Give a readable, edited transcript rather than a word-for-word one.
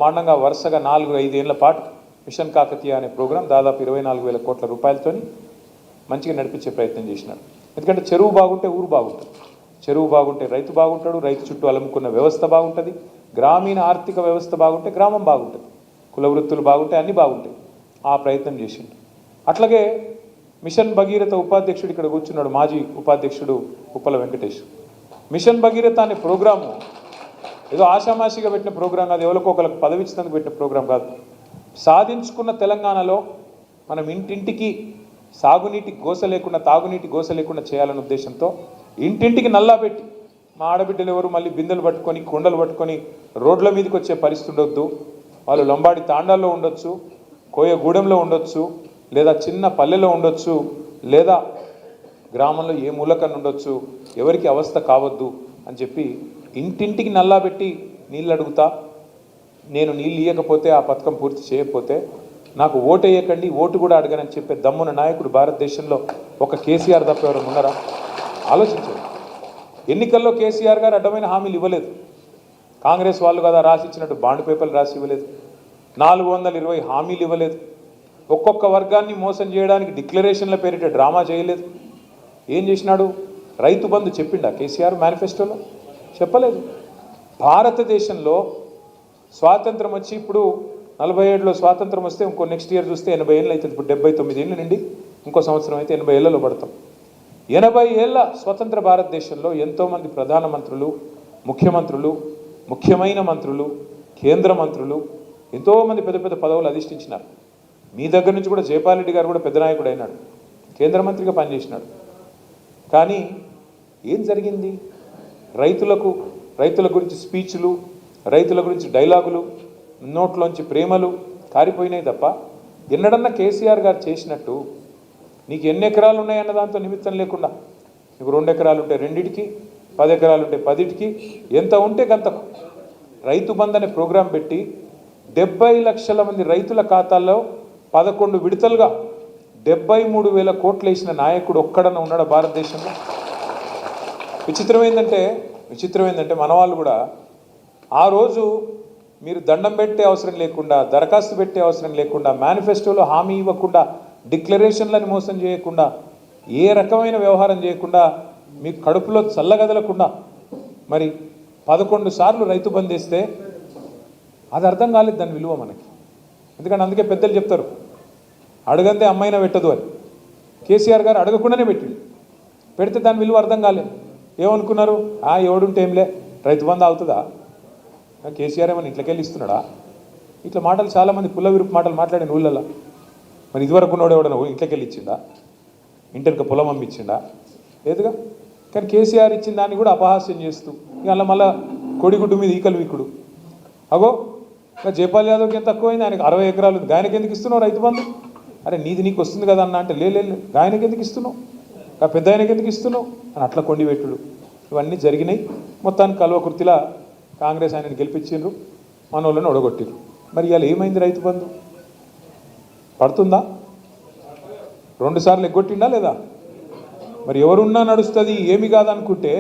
మాండంగా వరుసగా 4-5 ఏళ్ల పాటు మిషన్ కాకతీయ అనే ప్రోగ్రాం దాదాపు 24,000 కోట్ల రూపాయలతోని మంచిగా నడిపించే ప్రయత్నం చేసినారు. ఎందుకంటే చెరువు బాగుంటే ఊరు బాగుంటుంది, చెరువు బాగుంటే రైతు బాగుంటాడు, రైతు చుట్టూ అలుముకున్న వ్యవస్థ బాగుంటుంది, గ్రామీణ ఆర్థిక వ్యవస్థ బాగుంటే గ్రామం బాగుంటుంది, కుల వృత్తులు బాగుంటే అన్నీ బాగుంటాయి. ఆ ప్రయత్నం చేసిండు. అట్లాగే మిషన్ భగీరథ ఉపాధ్యక్షుడు ఇక్కడ కూర్చున్నాడు, మాజీ ఉపాధ్యక్షుడు ఉప్పల వెంకటేష్. మిషన్ భగీరథ అనే ప్రోగ్రాము ఏదో ఆషామాషిగా పెట్టిన ప్రోగ్రాం కాదు, ఎవరికో ఒకరికి పదవి ఇచ్చినందుకు పెట్టిన ప్రోగ్రాం కాదు. సాధించుకున్న తెలంగాణలో మనం ఇంటింటికి సాగునీటి గోస లేకుండా, తాగునీటి గోస లేకుండా చేయాలనే ఉద్దేశంతో ఇంటింటికి నల్లా పెట్టి మా ఆడబిడ్డలు ఎవరు మళ్ళీ బిందెలు పట్టుకొని కొండలు పట్టుకొని రోడ్ల మీదకి వచ్చే పరిస్థితి ఉండొద్దు. వాళ్ళు లంబాడి తాండాల్లో ఉండొచ్చు, కోయగూడెంలో ఉండొచ్చు, లేదా చిన్న పల్లెలో ఉండొచ్చు, లేదా గ్రామంలో ఏ మూలకన్నా ఉండొచ్చు, ఎవరికి అవస్థ కావద్దు అని చెప్పి ఇంటింటికి నల్లా పెట్టి నీళ్ళు అడుగుతా, నేను నీళ్ళు ఇవ్వకపోతే ఆ పథకం పూర్తి చేయకపోతే నాకు ఓటు వేయకండి, ఓటు కూడా అడగనని చెప్పే దమ్మున నాయకుడు భారతదేశంలో ఒక కేసీఆర్ తప్ప ఎవరు ఉన్నారా? ఆలోచించండి. ఎన్నికల్లో కేసీఆర్ గారు అడ్డమైన హామీలు ఇవ్వలేదు. కాంగ్రెస్ వాళ్ళు కదా రాసిచ్చినట్టు బాండ్ పేపర్లు రాసి ఇవ్వలేదు. 420 హామీలు ఇవ్వలేదు. ఒక్కొక్క వర్గాన్ని మోసం చేయడానికి డిక్లరేషన్ల పేరిట డ్రామా చేయలేదు. ఏం చేసినాడు? రైతు బంధు చెప్పిండా కేసీఆర్ మేనిఫెస్టోలో? చెప్పలేదు. భారతదేశంలో స్వాతంత్రం వచ్చి ఇప్పుడు 47లో స్వాతంత్రం వస్తే ఇంకో నెక్స్ట్ ఇయర్ చూస్తే 80 ఏళ్ళు అవుతుంది. ఇప్పుడు 79 ఏళ్ళు నుండి ఇంకో సంవత్సరం అయితే 80 ఏళ్లలో పడతాం. 80 ఏళ్ల స్వతంత్ర భారతదేశంలో ఎంతోమంది ప్రధానమంత్రులు, ముఖ్యమంత్రులు, ముఖ్యమైన మంత్రులు, కేంద్ర మంత్రులు, ఎంతోమంది పెద్ద పెద్ద పదవులు అధిష్ఠించినారు. మీ దగ్గర నుంచి కూడా జయపాల్ రెడ్డి గారు కూడా పెద్ద నాయకుడు అయినాడు, కేంద్ర మంత్రిగా పనిచేసినాడు. కానీ ఏం జరిగింది? రైతుల గురించి స్పీచ్లు, రైతుల గురించి డైలాగులు, నోట్లోంచి ప్రేమలు కారిపోయినాయి తప్ప ఎన్నడన్నా కేసీఆర్ గారు చేసినట్టు నీకు ఎన్ని ఎకరాలు ఉన్నాయన్న దాంతో నిమిత్తం లేకుండా, నీకు 2 ఎకరాలు ఉంటే 2టికి, 10 ఎకరాలు ఉంటే 10టికి, ఎంత ఉంటే గంతకు రైతు బంధు అనే ప్రోగ్రాం పెట్టి 70 లక్షల మంది రైతుల ఖాతాల్లో 11 విడతలుగా 73,000 కోట్లు వేసిన నాయకుడు ఒక్కడన్నా ఉన్నాడా భారతదేశంలో? విచిత్రం ఏంటంటే మన వాళ్ళు కూడా ఆ రోజు మీరు దండం పెట్టే అవసరం లేకుండా, దరఖాస్తు పెట్టే అవసరం లేకుండా, మేనిఫెస్టోలో హామీ ఇవ్వకుండా, డిక్లరేషన్లను మోసం చేయకుండా, ఏ రకమైన వ్యవహారం చేయకుండా, మీకు కడుపులో చల్లగదలకుండా మరి 11 సార్లు రైతు బంద్ వేస్తే అది అర్థం కాలేదు దాని విలువ మనకి. ఎందుకంటే అందుకే పెద్దలు చెప్తారు అడగందే అమ్మైనా పెట్టదు అని. కేసీఆర్ గారు అడగకుండానే పెట్టిండు. పెడితే దాని విలువ అర్థం కాలేదు. ఏమనుకున్నారు? ఎవడుంటే ఏంలే రైతు బంధు అవుతుందా? కేసీఆర్ ఏమన్నా ఇంట్లోకెళ్ళి ఇస్తున్నాడా? ఇట్లా మాటలు చాలామంది పుల్ల విరుపు మాటలు మాట్లాడిన ఊళ్ళల్లో. మరి ఇదివరకు ఉన్నోడు ఎవడన్నా ఇంట్లోకెళ్ళి ఇచ్చిండా? ఇంటర్కి పొలం అమ్మిచ్చిండా? లేదుగా. కానీ కేసీఆర్ ఇచ్చిన దాన్ని కూడా అపహాస్యం చేస్తూ ఇక అలా మళ్ళీ కొడిగుడ్డు మీద ఈకలు వీకుడు. అగో ఇంకా జయపాల్ యాదవ్కి ఎంత తక్కువైంది, ఆయనకి 60 ఎకరాలు ఉంది, ఆయనకి ఎందుకు ఇస్తున్నావు రైతు బంధు? అరే నీకు వస్తుంది కదా అన్న అంటే లేదు ఆయనకి ఎందుకు ఇస్తున్నావు, పెద్ద ఆయనకి ఎందుకు ఇస్తున్నావు అని అట్లా కొండిపెట్టుడు ఇవన్నీ జరిగినాయి. మొత్తానికి కల్వకుర్తిలా కాంగ్రెస్ ఆయనని గెలిపించిండ్రు, మన వాళ్ళని ఒడగొట్టిరు. మరి ఇవాళ ఏమైంది? రైతు బంధు పడుతుందా? 2 సార్లు ఎగ్గొట్టిండా లేదా? మరి ఎవరున్నా నడుస్తుంది ఏమి కాదనుకుంటే